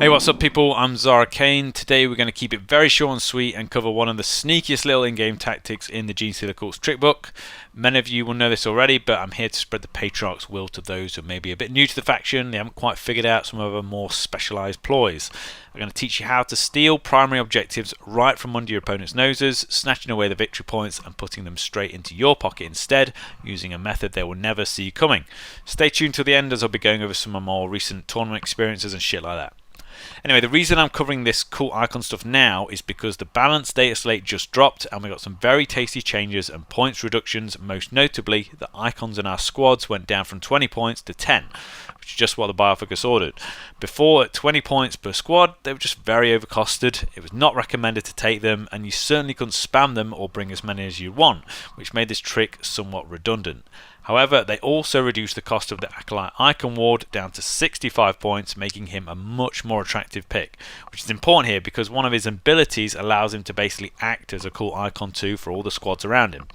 Hey, what's up people? I'm Zara Kane. Today we're going to keep it very short and sweet and cover one of the sneakiest little in-game tactics in the Genestealer Cult's trickbook. Many of you will know this already, but I'm here to spread the Patriarch's will to those who may be a bit new to the faction. They haven't quite figured out some of our more specialised ploys. I'm going to teach you how to steal primary objectives right from under your opponent's noses, snatching away the victory points and putting them straight into your pocket instead, using a method they will never see coming. Stay tuned till the end as I'll be going over some of my more recent tournament experiences and shit like that. Anyway, the reason I'm covering this cool icon stuff now is because the balanced data slate just dropped and we got some very tasty changes and points reductions. Most notably, the icons in our squads went down from 20 points to 10, which is just what the Biofocus ordered. Before, at 20 points per squad, they were just very overcosted. It was not recommended to take them, and you certainly couldn't spam them or bring as many as you want, which made this trick somewhat redundant. However, they also reduced the cost of the Acolyte Icon Ward down to 65 points, making him a much more attractive pick, which is important here because one of his abilities allows him to basically act as a cool icon too for all the squads around him.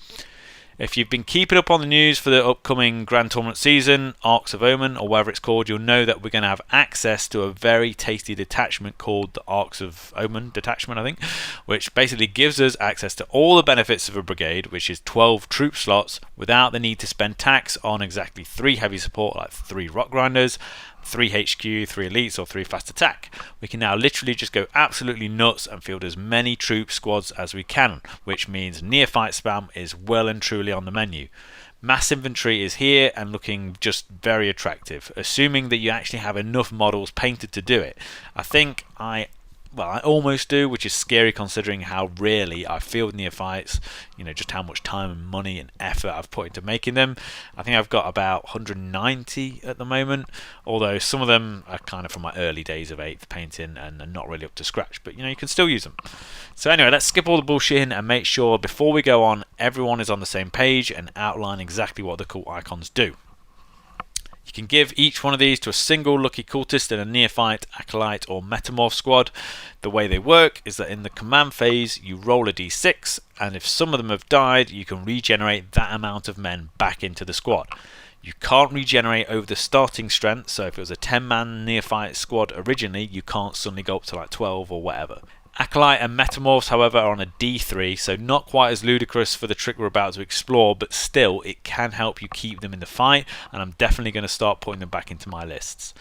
If you've been keeping up on the news for the upcoming Grand Tournament season, Arcs of Omen, or whatever it's called, you'll know that we're going to have access to a very tasty detachment called the Arcs of Omen detachment, I think, which basically gives us access to all the benefits of a brigade, which is 12 troop slots, without the need to spend tax on exactly 3 heavy support, like 3 rock grinders, 3 HQ, 3 elites, or 3 fast attack. We can now literally just go absolutely nuts and field as many troop squads as we can, which means neophyte spam is well and truly on the menu. Mass infantry is here and looking just very attractive, assuming that you actually have enough models painted to do it. I think I almost do, which is scary considering how rarely I field neophytes, just how much time and money and effort I've put into making them. I think I've got about 190 at the moment, although some of them are kind of from my early days of 8th painting and are not really up to scratch, but you can still use them. So anyway, let's skip all the bullshitting and make sure before we go on, everyone is on the same page and outline exactly what the cool icons do. You can give each one of these to a single lucky cultist in a neophyte, acolyte or metamorph squad. The way they work is that in the command phase you roll a d6, and if some of them have died you can regenerate that amount of men back into the squad. You can't regenerate over the starting strength, so if it was a 10-man neophyte squad originally, you can't suddenly go up to like 12 or whatever. Acolyte and Metamorphs, however, are on a D3, so not quite as ludicrous for the trick we're about to explore, but still, it can help you keep them in the fight, and I'm definitely going to start putting them back into my lists.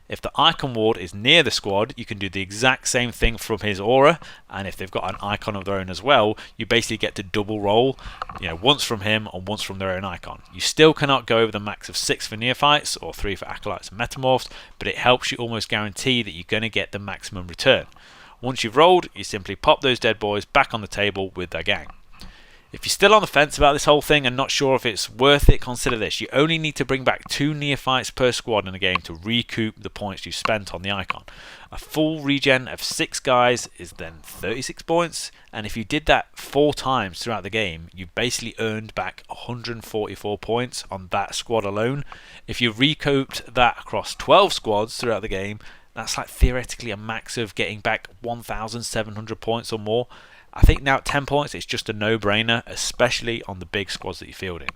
If the Icon Ward is near the squad, you can do the exact same thing from his aura, and if they've got an icon of their own as well, you basically get to double roll, once from him and once from their own icon. You still cannot go over the max of 6 for Neophytes, or 3 for Acolytes and Metamorphs, but it helps you almost guarantee that you're going to get the maximum return. Once you've rolled, you simply pop those dead boys back on the table with their gang. If you're still on the fence about this whole thing and not sure if it's worth it, consider this. You only need to bring back 2 neophytes per squad in a game to recoup the points you spent on the icon. A full regen of 6 guys is then 36 points, and if you did that 4 times throughout the game, you've basically earned back 144 points on that squad alone. If you recouped that across 12 squads throughout the game, that's like theoretically a max of getting back 1,700 points or more. I think now at 10 points it's just a no-brainer, especially on the big squads that you're fielding.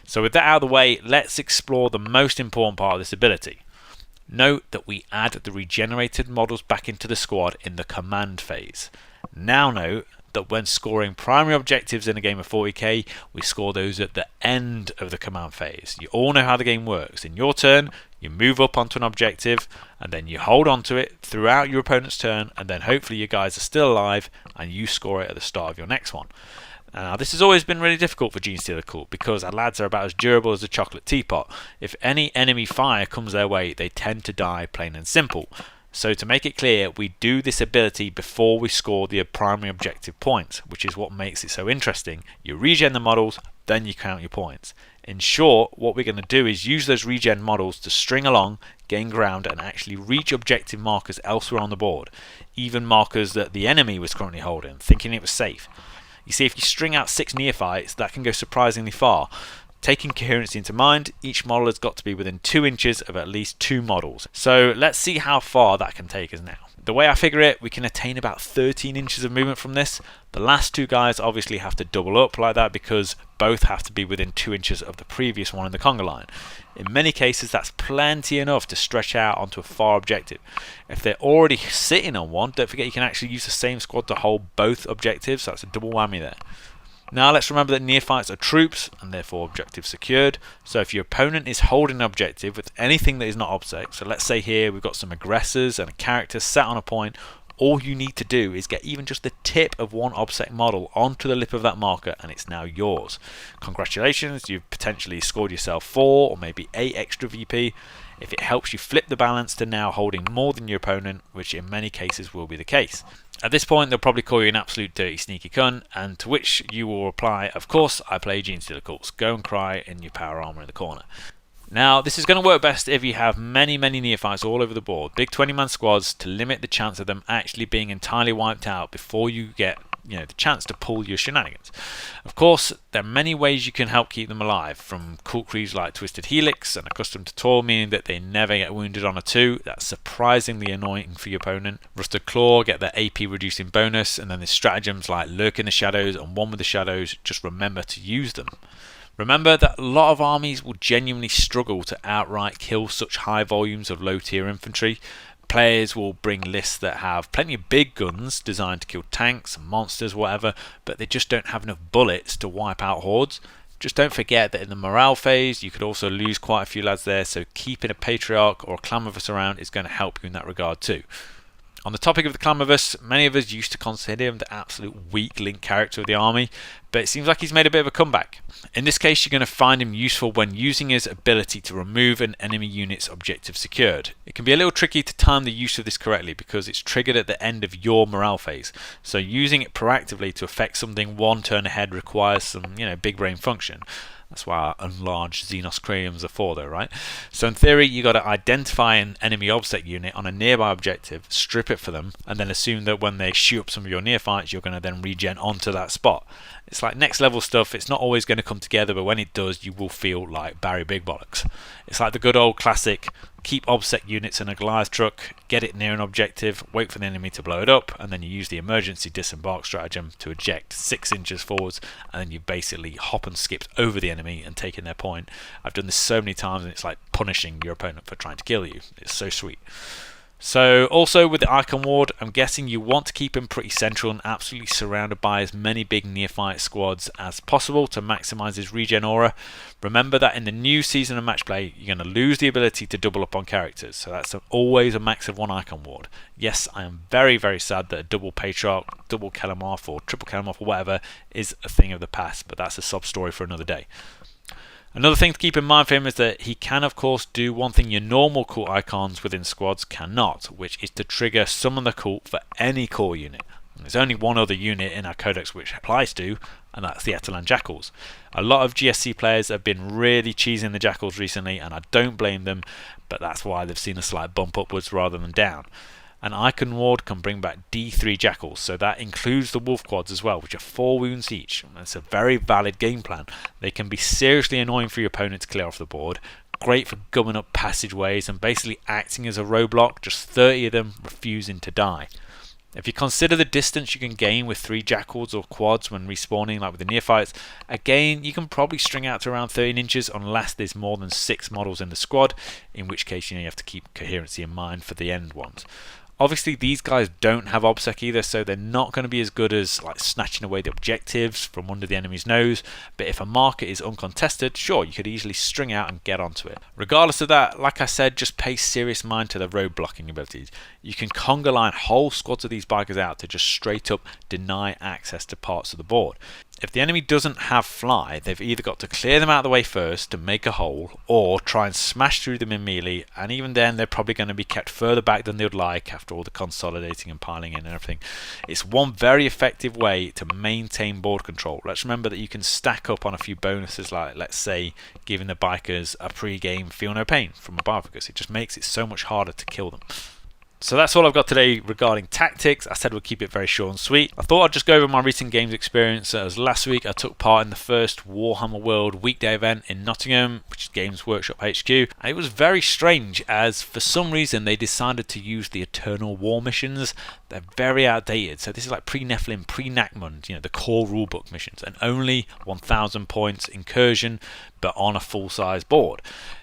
So with that out of the way, let's explore the most important part of this ability. Note that we add the regenerated models back into the squad in the command phase. Now note that when scoring primary objectives in a game of 40k, we score those at the end of the command phase. You all know how the game works. In your turn, you move up onto an objective, and then you hold on to it throughout your opponent's turn, and then hopefully you guys are still alive, and you score it at the start of your next one. Now, this has always been really difficult for Genestealer Cult, because our lads are about as durable as a chocolate teapot. If any enemy fire comes their way, they tend to die, plain and simple. So to make it clear, we do this ability before we score the primary objective points, which is what makes it so interesting. You regen the models, then you count your points. In short, what we're going to do is use those regen models to string along, gain ground, and actually reach objective markers elsewhere on the board, even markers that the enemy was currently holding, thinking it was safe. You see, if you string out 6 neophytes, that can go surprisingly far. Taking coherency into mind, each model has got to be within 2 inches of at least 2 models. So let's see how far that can take us now. The way I figure it, we can attain about 13 inches of movement from this. The last two guys obviously have to double up like that because both have to be within 2 inches of the previous one in the conga line. In many cases, that's plenty enough to stretch out onto a far objective. If they're already sitting on one, don't forget you can actually use the same squad to hold both objectives, so that's a double whammy there. Now let's remember that neophytes are troops and therefore objectives secured. So if your opponent is holding an objective with anything that is not obsec, so let's say here we've got some aggressors and a character sat on a point, all you need to do is get even just the tip of one obsec model onto the lip of that marker and it's now yours. Congratulations, you've potentially scored yourself 4 or maybe 8 extra VP. If it helps you flip the balance to now holding more than your opponent, which in many cases will be the case. At this point, they'll probably call you an absolute dirty sneaky cunt, and to which you will reply, of course, I play Genestealer cults. Go and cry in your power armor in the corner. Now, this is going to work best if you have many neophytes all over the board, big 20-man squads, to limit the chance of them actually being entirely wiped out before you get the chance to pull your shenanigans. Of course, there are many ways you can help keep them alive, from cult creeds like Twisted Helix and Accustomed to Toil, meaning that they never get wounded on a 2. That's surprisingly annoying for your opponent. Rusted Claw get their AP reducing bonus, and then there's stratagems like Lurk in the Shadows and One with the Shadows. Just remember to use them. Remember that a lot of armies will genuinely struggle to outright kill such high volumes of low tier infantry. Players will bring lists that have plenty of big guns designed to kill tanks and monsters, whatever, but they just don't have enough bullets to wipe out hordes. Just don't forget that in the morale phase you could also lose quite a few lads there, so keeping a Patriarch or a Climbabus around is going to help you in that regard too. On the topic of the Climbabus, many of us used to consider him the absolute weak link character of the army, but it seems like he's made a bit of a comeback. In this case, you're going to find him useful when using his ability to remove an enemy unit's objective secured. It can be a little tricky to time the use of this correctly because it's triggered at the end of your morale phase, so using it proactively to affect something one turn ahead requires some, big brain function. That's why our enlarged Xenos craniums are for, though, right? So in theory, you got to identify an enemy obsec unit on a nearby objective, strip it for them, and then assume that when they shoot up some of your neophytes, you're going to then regen onto that spot. It's like next level stuff. It's not always going to come together, but when it does, you will feel like Barry Big Bollocks. It's like the good old classic: keep obsec units in a Goliath truck, get it near an objective, wait for the enemy to blow it up, and then you use the emergency disembark stratagem to eject 6 inches forwards, and then you basically hop and skipped over the enemy and taken their point. I've done this so many times, and it's like punishing your opponent for trying to kill you. It's so sweet. So also with the Icon Ward, I'm guessing you want to keep him pretty central and absolutely surrounded by as many big neophyte squads as possible to maximise his regen aura. Remember that in the new season of match play, you're going to lose the ability to double up on characters, so that's always a max of 1 Icon Ward. Yes, I am very sad that a double Patriarch, double Kelemorph or triple Kelemorph or whatever is a thing of the past, but that's a sub story for another day. Another thing to keep in mind for him is that he can of course do one thing your normal cult icons within squads cannot, which is to trigger summon the cult for any core unit. There's only one other unit in our codex which applies to, and that's the Etelan Jackals. A lot of GSC players have been really cheesing the Jackals recently, and I don't blame them, but that's why they've seen a slight bump upwards rather than down. An Icon Ward can bring back D3 Jackals, so that includes the Wolf Quads as well, which are 4 wounds each. That's a very valid game plan. They can be seriously annoying for your opponent to clear off the board, great for gumming up passageways and basically acting as a roadblock, just 30 of them refusing to die. If you consider the distance you can gain with 3 Jackals or Quads when respawning like with the Neophytes, again you can probably string out to around 13 inches unless there's more than 6 models in the squad, in which case you have to keep coherency in mind for the end ones. Obviously these guys don't have obsec either, so they're not going to be as good as like snatching away the objectives from under the enemy's nose, but if a market is uncontested, sure, you could easily string out and get onto it. Regardless of that, like I said, just pay serious mind to the road blocking abilities. You can conga line whole squads of these bikers out to just straight up deny access to parts of the board. If the enemy doesn't have fly, they've either got to clear them out of the way first to make a hole, or try and smash through them in melee, and even then they're probably going to be kept further back than they would like after all the consolidating and piling in and everything. It's one very effective way to maintain board control. Let's remember that you can stack up on a few bonuses, like let's say giving the bikers a pre-game feel no pain from a Bifocus. It just makes it so much harder to kill them. So that's all I've got today regarding tactics. I said we'll keep it very short and sweet. I thought I'd just go over my recent games experience. As last week I took part in the first Warhammer World weekday event in Nottingham, which is Games Workshop HQ, and it was very strange as for some reason they decided to use the Eternal War missions. They're very outdated, so this is like pre-Nephilim, pre-Nachmund, the core rulebook missions, and only 1,000 points incursion, but on a full-size board.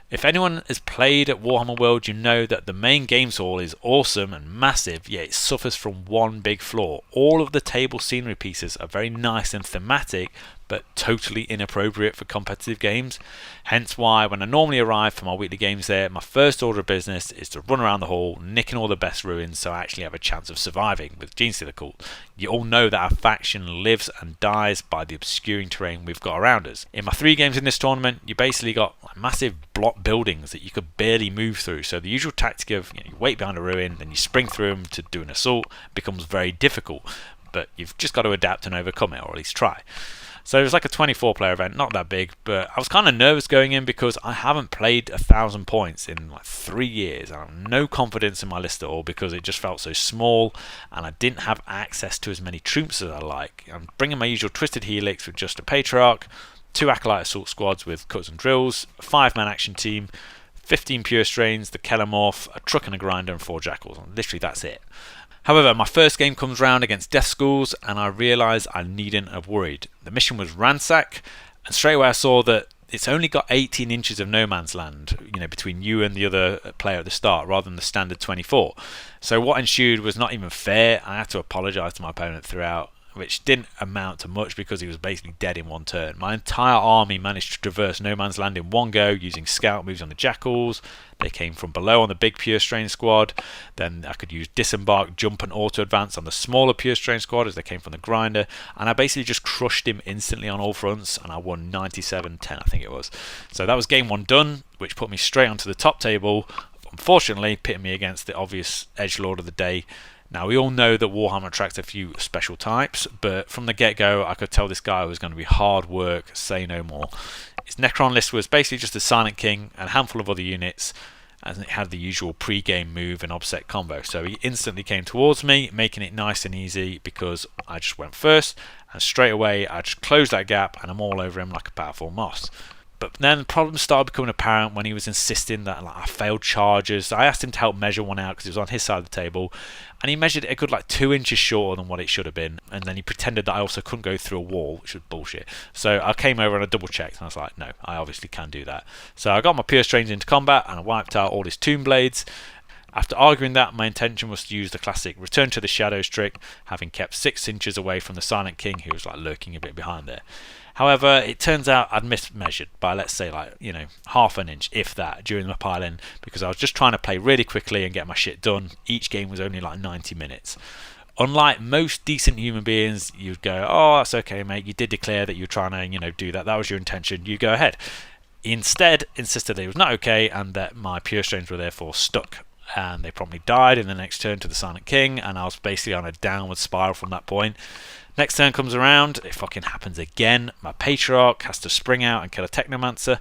If anyone has played at Warhammer World, you know that the main games hall is awesome and massive, yet it suffers from one big flaw. All of the table scenery pieces are very nice and thematic, but totally inappropriate for competitive games. Hence why when I normally arrive for my weekly games there, my first order of business is to run around the hall, nicking all the best ruins so I actually have a chance of surviving with Genestealer cult. You all know that our faction lives and dies by the obscuring terrain we've got around us. In my 3 games in this tournament, you basically got massive block buildings that you could barely move through. So the usual tactic of you wait behind a ruin, then you spring through them to do an assault becomes very difficult. But you've just got to adapt and overcome it, or at least try. So it was like a 24-player event, not that big, but I was kind of nervous going in because I haven't played 1,000 points in like 3 years. I have no confidence in my list at all because it just felt so small and I didn't have access to as many troops as I like. I'm bringing my usual Twisted Helix with just a Patriarch, 2 Acolyte Assault Squads with cuts and drills, a 5-man action team, 15 Pure Strains, the Kellamorph, a Truck and a Grinder, and 4 Jackals. And literally that's it. However, my first game comes round against Death Schools and I realise I needn't have worried. The mission was Ransack, and straight away I saw that it's only got 18 inches of no man's land, between you and the other player at the start, rather than the standard 24. So what ensued was not even fair. I had to apologise to my opponent throughout, which didn't amount to much because he was basically dead in one turn. My entire army managed to traverse no man's land in one go using scout moves on the Jackals. They came from below on the big Pure Strain squad. Then I could use Disembark, Jump and Auto Advance on the smaller Pure Strain squad as they came from the Grinder. And I basically just crushed him instantly on all fronts and I won 97-10, I think it was. So that was game 1 done, which put me straight onto the top table. Unfortunately, pitting me against the obvious edgelord of the day. Now, we all know that Warhammer attracts a few special types, but from the get-go, I could tell this guy was going to be hard work, say no more. His Necron list was basically just a Silent King and a handful of other units, and it had the usual pre-game move and offset combo. So he instantly came towards me, making it nice and easy because I just went first, and straight away I just closed that gap and I'm all over him like a powerful moss. But then problems started becoming apparent when he was insisting that I failed charges. I asked him to help measure one out because it was on his side of the table, and he measured it a good 2 inches shorter than what it should have been, and then he pretended that I also couldn't go through a wall, which was bullshit. So I came over and I double checked and I was like, no, I obviously can do that. So I got my Pure Strains into combat and I wiped out all his Tomb Blades. After arguing that, my intention was to use the classic Return to the Shadows trick, having kept 6 inches away from the Silent King, who was lurking a bit behind there. However, it turns out I'd mismeasured by, let's say, half an inch, if that, during my pile-in, because I was just trying to play really quickly and get my shit done. Each game was only 90 minutes. Unlike most decent human beings, you'd go, oh, that's okay, mate, you did declare that you were trying to, do that was your intention, you go ahead. He instead insisted that it was not okay and that my Pure Strains were therefore stuck. And they promptly died in the next turn to the Silent King, and I was basically on a downward spiral from that point. Next turn comes around, it fucking happens again. My Patriarch has to spring out and kill a Technomancer.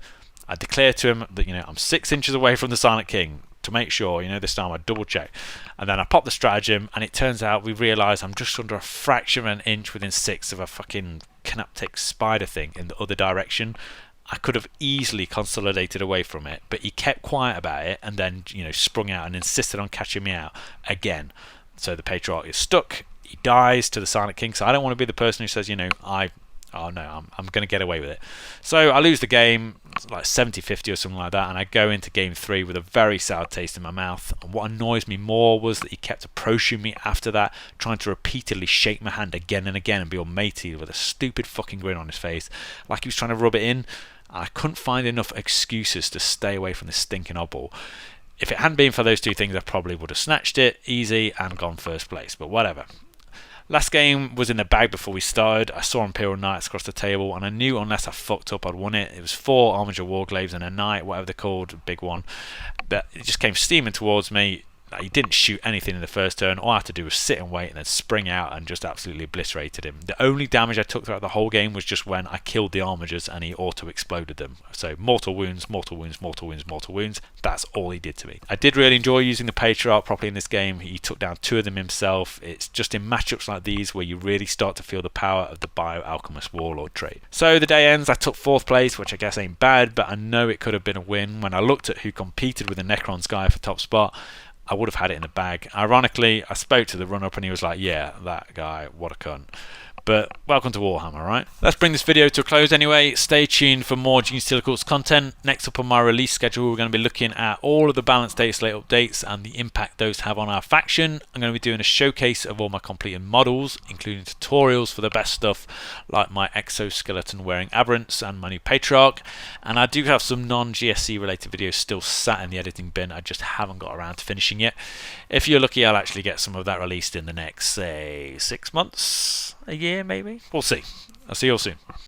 I declare to him that, I'm 6 inches away from the Silent King to make sure, this time I double check. And then I pop the stratagem, and it turns out we realise I'm just under a fraction of an inch within 6 of a fucking Canoptic spider thing in the other direction. I could have easily consolidated away from it, but he kept quiet about it and then, sprung out and insisted on catching me out again. So the Patriarch is stuck. He dies to the Silent King, so I don't want to be the person who says, I'm going to get away with it. So I lose the game, 70-50 or something like that, and I go into game 3 with a very sour taste in my mouth. And what annoys me more was that he kept approaching me after that, trying to repeatedly shake my hand again and again and be all matey with a stupid fucking grin on his face, like he was trying to rub it in. I couldn't find enough excuses to stay away from this stinking oddball. If it hadn't been for those 2 things, I probably would have snatched it easy and gone first place, but whatever. Last game was in the bag before we started. I saw Imperial Knights across the table, and I knew unless I fucked up, I'd won it. It was 4 Armiger Warglaives and a Knight, whatever they're called, a big one. But it just came steaming towards me. He didn't shoot anything in the first turn. All I had to do was sit and wait and then spring out and just absolutely obliterated him. The only damage I took throughout the whole game was just when I killed the Armigers and he auto-exploded them. So mortal wounds, mortal wounds, mortal wounds, mortal wounds. That's all he did to me. I did really enjoy using the Patriarch properly in this game. He took down 2 of them himself. It's just in matchups like these where you really start to feel the power of the Bioalchemist Warlord trait. So the day ends, I took 4th place, which I guess ain't bad, but I know it could have been a win. When I looked at who competed with the Necron's guy for top spot, I would have had it in the bag. Ironically, I spoke to the run-up and he was like, yeah, that guy, what a cunt. But welcome to Warhammer, right? Let's bring this video to a close anyway. Stay tuned for more Genestealer Cults content. Next up on my release schedule, we're going to be looking at all of the Balanced Data Slate updates and the impact those have on our faction. I'm going to be doing a showcase of all my completed models, including tutorials for the best stuff, like my exoskeleton-wearing Aberrants and my new Patriarch. And I do have some non-GSC related videos still sat in the editing bin. I just haven't got around to finishing yet. If you're lucky, I'll actually get some of that released in the next, say, 6 months. A year maybe? We'll see. I'll see you all soon.